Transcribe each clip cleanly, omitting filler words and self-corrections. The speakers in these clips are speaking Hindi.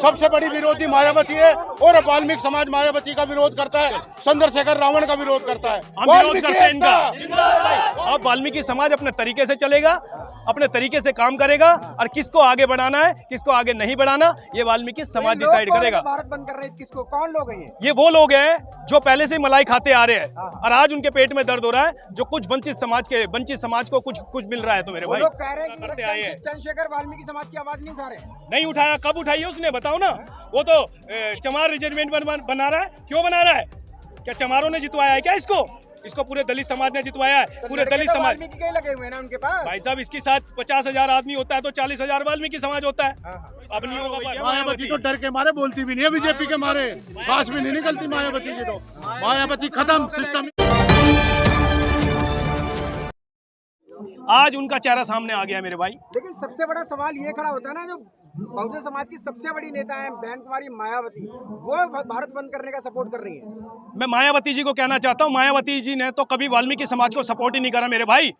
सबसे बड़ी विरोधी मायावती है और वाल्मीकि समाज मायावती का विरोध करता है, चंद्रशेखर रावण का विरोध करता है। हम विरोध करते हैं इनका। अब वाल्मीकि समाज अपने तरीके से चलेगा, अपने तरीके से काम करेगा और किसको आगे बढ़ाना है किसको आगे नहीं बढ़ाना ये वाल्मीकि समाज डिसाइड करेगा। भारत बंद कर रहे हैं किसको, कौन लोग हैं ये वो लोग हैं जो पहले से मलाई खाते आ रहे हैं और आज उनके पेट में दर्द हो रहा है, जो कुछ वंचित समाज को कुछ मिल रहा है। तो मेरे भाई लोग कह रहे हैं कि चंद्रशेखर वाल्मीकि समाज की आवाज नहीं उठा रहे। नहीं उठाया, कब उठाई है उसने बताओ ना। वो तो चमार रिजर्वेंट बना रहा है, क्यों बना रहा है? क्या चमारों ने जितवाया है क्या इसको पूरे दलित समाज ने जितवाया है, पूरे दलित समाज लगे हुए हैं ना उनके पास। भाई साहब इसके साथ 50,000 आदमी होता है तो 40,000 वाल्मीकि समाज होता है। अब नहीं होगा। मायावती तो डर के मारे बोलती भी नहीं है, बीजेपी के मारे सांस भी नहीं निकलती मायावती की। तो मायावती खत्म सिस्टम। आज उनका चेहरा सामने आ गया है मेरे भाई। लेकिन सबसे बड़ा सवाल ये खड़ा होता है ना, जो बहुजन समाज की सबसे बड़ी नेता है बहन कुमारी मायावती, वो भारत बंद करने का सपोर्ट कर रही है। मैं मायावती जी को कहना चाहता हूँ, मायावती जी ने तो कभी वाल्मीकि समाज को सपोर्ट ही नहीं करा मेरे भाई।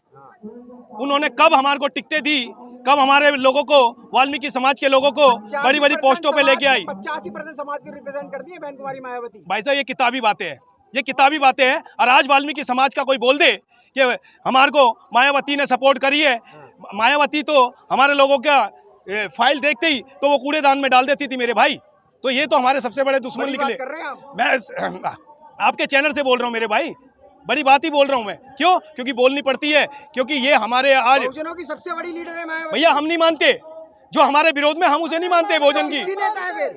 उन्होंने कब हमारे को टिकटें दी, कब हमारे लोगों को, वाल्मीकि समाज के लोगों को बड़ी बड़ी पोस्टों पे लेके आई। 85% समाज को रिप्रेजेंट करती है बहन कुमारी मायावती। भाई साहब ये किताबी बातें हैं, ये किताबी बातें हैं। और आज वाल्मीकि समाज का कोई बोल दे कि हमारे को मायावती ने सपोर्ट करी है, मायावती तो हमारे लोगों का फाइल देखते ही तो वो कूड़ेदान में डाल देती थी मेरे भाई। तो ये तो हमारे सबसे बड़े दुश्मन निकले। मैं आपके चैनल से बोल रहा हूँ मेरे भाई, बड़ी बात ही बोल रहा हूँ मैं। क्यों? क्योंकि बोलनी पड़ती है, क्योंकि ये हमारे आज बहुजनों की सबसे बड़ी लीडर है मायावती। भैया हम नहीं मानते, जो हमारे विरोध में हम उसे नहीं मानते भोजन की।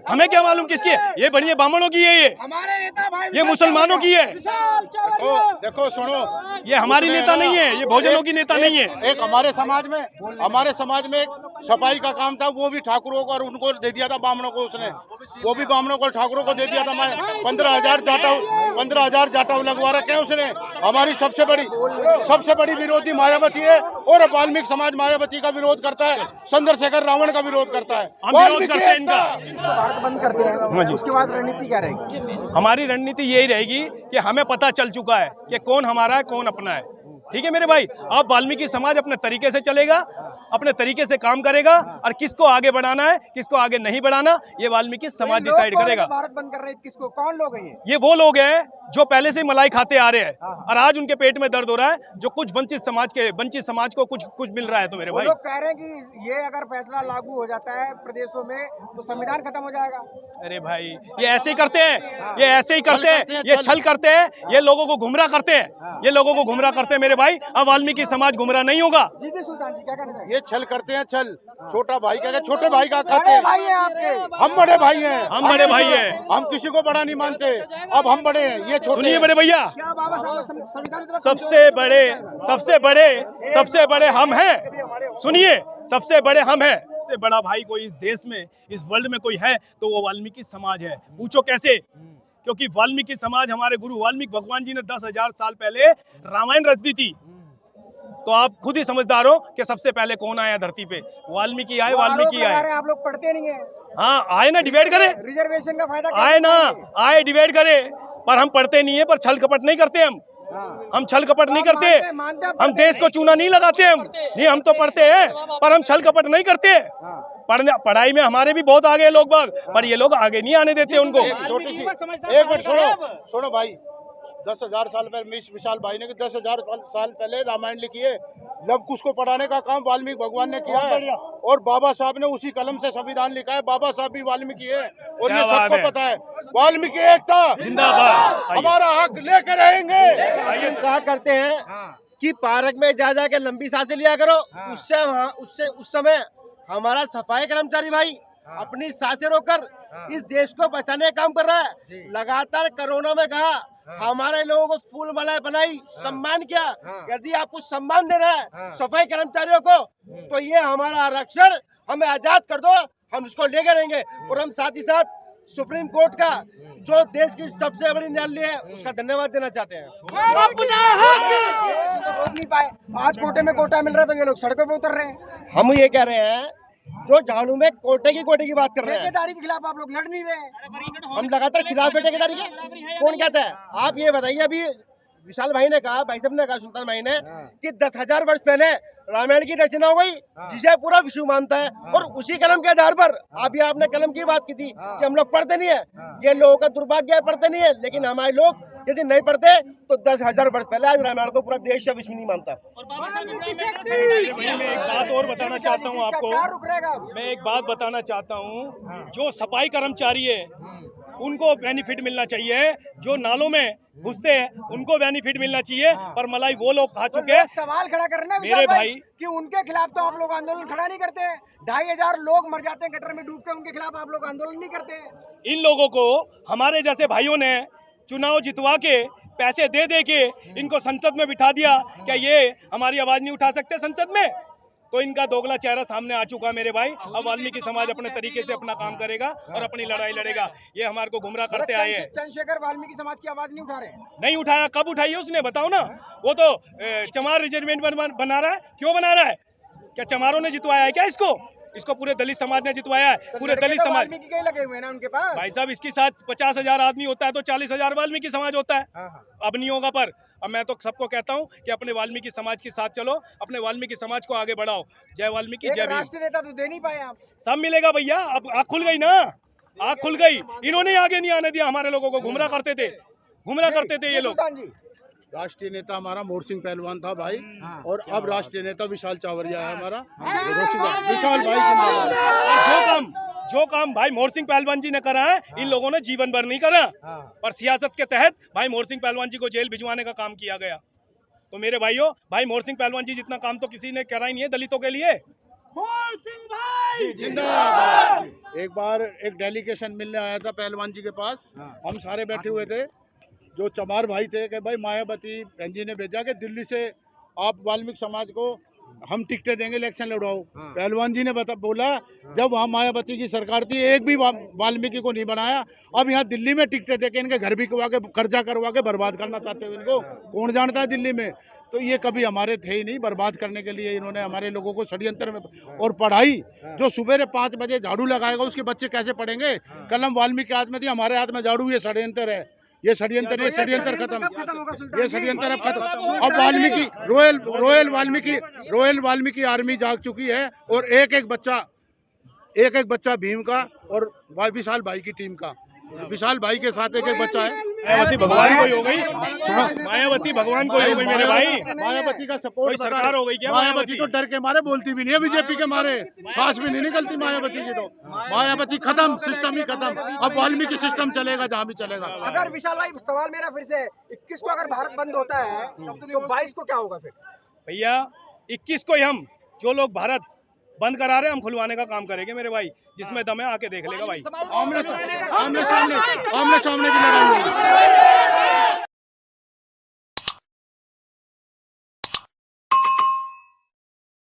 हमें क्या मालूम किसकी है? ये बड़ी ब्राह्मणों की है, ये हमारे नेता भाई, ये मुसलमानों की है। देखो सुनो, ये हमारी नेता नहीं है, ये भोजनों की नेता नहीं है। एक हमारे समाज में एक सफाई का काम था, वो भी ठाकुरों को और उनको दे दिया था ब्राह्मणों को। उसने वो भी ब्राह्मणों को ठाकुरों को दे दिया था। मैं 15,000 जाटा लगवा रखे हैं उसने। हमारी सबसे बड़ी विरोधी मायावती है और वाल्मीकि समाज मायावती का विरोध करता है, चंद्रशेखर रावण का विरोध करता है। हम विरोध करते हैं इनका। भारत बंद करते हैं, उसके बाद रणनीति क्या रहेगी? हमारी रणनीति यही रहेगी कि हमें पता चल चुका है कि कौन हमारा है कौन अपना है। ठीक है मेरे भाई, अब वाल्मीकि समाज अपने तरीके से चलेगा, अपने तरीके से काम करेगा और किसको आगे बढ़ाना है किसको आगे नहीं बढ़ाना ये वाल्मीकि समाज डिसाइड करेगा। भारत बंद कर रहे हैं किसको, कौन लोग हैं ये वो लोग हैं जो पहले से मलाई खाते आ रहे हैं और आज उनके पेट में दर्द हो रहा है, जो कुछ वंचित समाज को कुछ मिल रहा है। तो मेरे भाई लोग कह रहे हैं कि ये अगर फैसला लागू हो जाता है प्रदेशों में तो संविधान खत्म हो जाएगा। अरे भाई ये ऐसे ही करते हैं, ये ऐसे ही करते हैं, ये छल करते हैं, ये लोगों को गुमराह करते हैं, ये लोगों को गुमराह करते हैं मेरे भाई। अब वाल्मीकि समाज गुमराह नहीं होगा। जी सुल्तान जी क्या कहना चाहिए? ये छल करते हैं, छल। छोटा भाई क्या, छोटे भाई का खाते हैं। भाई है आपके, हम बड़े भाई हैं, हम बड़े भाई हैं, हम किसी को बड़ा नहीं मानते। अब हम बड़े हैं, ये छोटे। सुनिए बड़े भैया, क्या बाबा साहब संविधान सबसे बड़े हम हैं। सुनिए, सबसे बड़े हम हैं। सबसे बड़ा भाई कोई इस देश में, इस वर्ल्ड में कोई है तो वो वाल्मीकि समाज है। पूछो कैसे? क्योंकि वाल्मीकि समाज, हमारे गुरु वाल्मीकि भगवान जी ने 10,000 साल पहले रामायण रच दी थी। तो आप खुद ही समझदार हो कि सबसे पहले कौन आया धरती पे? वाल्मीकि आए, वाल्मीकि आए। आप लोग पढ़ते नहीं है? हाँ आए ना, डिबेट करे, रिजर्वेशन का फायदा आए ना, आए डिबेट करे, पर हम पढ़ते नहीं है, पर छल कपट नहीं करते हम छल कपट नहीं करते। हम देश को चूना नहीं लगाते हम तो पढ़ते हैं पर हम छल कपट नहीं करते। पढ़ाई में हमारे भी बहुत आगे लोग बाग, पर ये लोग आगे नहीं आने देते उनको। एक मिनट सुनो भाई, 10,000 साल पहले विशाल भाई ने 10,000 साल पहले रामायण लिखी है। लव कुश को पढ़ाने का काम वाल्मीकि भगवान ने किया है और बाबा साहब ने उसी कलम से संविधान लिखा है। बाबा साहब भी वाल्मीकि है और ये सबको पता है। वाल्मीकि एकता जिंदाबाद, हमारा हक लेकर रहेंगे। कहा करते हैं कि पार्क में जा जाके लंबी सांसें लिया करो। उससे उस समय हमारा सफाई कर्मचारी भाई अपनी सांसें रोककर इस देश को बचाने का काम कर रहा है। लगातार कोरोना में कहा हमारे लोगों को फूल मालाएं बनाई, सम्मान किया। यदि आपको सम्मान देना है सफाई कर्मचारियों को तो ये हमारा आरक्षण हमें आजाद कर दो, हम इसको लेकर रहेंगे। और हम साथ ही साथ सुप्रीम कोर्ट का जो देश की सबसे बड़ी न्यायालय है उसका धन्यवाद देना चाहते हैं। रोक नहीं पाए, आज कोटे में कोटा मिल रहा है तो ये लोग सड़कों पे उतर रहे हैं। हम ये कह रहे हैं जो झाड़ू में कोटे की बात कर रहे हैं, ठेकेदारी के खिलाफ आप लोग लड़ नहीं रहे। हम लगातार खिलाफ है ठेकेदारी के। कौन कहता है? आप ये बताइए, अभी विशाल भाई ने कहा, भाई साहब ने कहा, सुल्तान भाई ने कि 10,000 वर्ष पहले रामायण की रचना हो गई, जिसे पूरा विश्व मानता है। और उसी कलम के आधार पर अभी आपने कलम की बात की थी कि हम लोग पढ़ते नहीं है, ये लोगों का दुर्भाग्य है, पढ़ते नहीं है। लेकिन हमारे लोग यदि नहीं पढ़ते तो 10,000 वर्ष पहले आज रामायण को पूरा देश या विश्व नहीं मानता। मैं एक बात और बताना चाहता हूँ आपको, मैं एक बात बताना चाहता हूँ, जो सफाई कर्मचारी है उनको बेनिफिट मिलना चाहिए, जो नालों में घुसते हैं उनको बेनिफिट मिलना चाहिए, पर मलाई वो लोग खा चुके हैं। सवाल खड़ा करना मेरे भाई कि उनके खिलाफ तो आप लोग आंदोलन खड़ा नहीं करते हैं। 2,500 लोग मर जाते हैं गटर में डूब के, उनके खिलाफ आप लोग आंदोलन नहीं करते हैं। इन लोगों को हमारे जैसे भाइयों ने चुनाव जितवा के पैसे दे दे के इनको संसद में बिठा दिया, क्या ये हमारी आवाज नहीं उठा सकते संसद में? तो इनका दोगला चेहरा सामने आ चुका मेरे भाई। अब वाल्मीकि समाज अपने तरीके से अपना काम करेगा और अपनी लड़ाई लड़ेगा। ये हमारे को गुमराह करते आए हैं। चंद्रशेखर वाल्मीकि समाज की आवाज नहीं उठा रहे? नहीं उठाया। कब उठाई है उसने, बताओ ना। वो तो चमार रिजर्वेंट बना रहा है। क्यों बना रहा है? क्या चमारों ने जितवाया है क्या इसको? इसको पूरे दलित समाज ने जितवाया है। तो पूरे दलित समाज वाल्मीकि के लगे हुए हैं ना उनके पास। भाई साहब, इसके साथ 50,000 आदमी होता है तो 40,000 वाल्मीकि समाज होता है। अब नहीं होगा। पर अब मैं तो सबको कहता हूं कि अपने वाल्मीकि समाज के साथ चलो, अपने वाल्मीकि समाज को आगे बढ़ाओ। जय वाल्मीकि, जय भीम। राष्ट्रीय नेता तो दे नहीं पाए आप। सब मिलेगा भैया। अब आँख खुल गई ना, आँख खुल गई। इन्होंने आगे नहीं आने दिया, हमारे लोगों को गुमराह करते थे ये लोग। राष्ट्रीय नेता हमारा मोर सिंह पहलवान था भाई, और अब राष्ट्रीय नेता विशाल चावरिया है हमारा। विशाल भाई जो काम भाई मोर सिंह पहलवान जी ने करा है, इन लोगों ने जीवन भर नहीं करा। पर सियासत के तहत भाई मोर सिंह पहलवान जी को जेल भिजवाने का काम किया गया। तो मेरे भाइयों, भाई मोर सिंह पहलवान जी जितना काम तो किसी ने करा ही नहीं है दलितों के लिए। मोर सिंह भाई जिंदाबाद। एक बार एक डेलीगेशन मिलने आया था पहलवान जी के पास, हम सारे बैठे हुए थे। जो चमार भाई थे कि भाई मायावती बहन जी ने भेजा कि दिल्ली से आप वाल्मीकि समाज को हम टिकटें देंगे, इलेक्शन लड़वाओ। पहलवान जी ने बोला जब वहाँ मायावती की सरकार थी एक भी वाल्मीकि को नहीं बनाया, अब यहाँ दिल्ली में टिकटें देके इनके घर भी करवा के कर्जा करवा के बर्बाद करना चाहते हो। इनको कौन जानता है दिल्ली में? तो ये कभी हमारे थे ही नहीं। बर्बाद करने के लिए इन्होंने हमारे लोगों को षड्यंत्र में। और पढ़ाई जो सुबह 5 बजे झाड़ू लगाएगा उसके बच्चे कैसे पढ़ेंगे? कलम वाल्मीकि के हाथ में थी, हमारे हाथ में झाड़ू। ये षड्यंत्र है, ये षड्यंत्र खत्म। ये षड्यंत्र अब खत्म। अब वाल्मीकि रॉयल वाल्मीकि आर्मी जाग चुकी है, और एक एक बच्चा भीम का और विशाल भाई की टीम का। विशाल भाई के साथ एक बच्चा है। मायावती भगवान को ही हो गई। मायावती भगवान को ही हो गई मेरे भाई। मायावती का सपोर्ट सरकार हो गई क्या? मायावती तो डर के मारे बोलती भी नहीं है, बीजेपी के मारे सांस भी नहीं निकलती मायावती की। तो मायावती खत्म, सिस्टम ही खत्म। अब वाल्मीकि सिस्टम चलेगा जहाँ भी चलेगा। अगर विशाल भाई, सवाल मेरा फिर से, 21 को अगर भारत बंद होता है तो 22 को क्या होगा फिर? भैया 21 को ही हम जो लोग भारत बंद करा रहे हैं हम खुलवाने का काम करेंगे मेरे भाई। जिसमें दम है आके देख लेगा भाई। आमने सामने की लड़ाई होगी।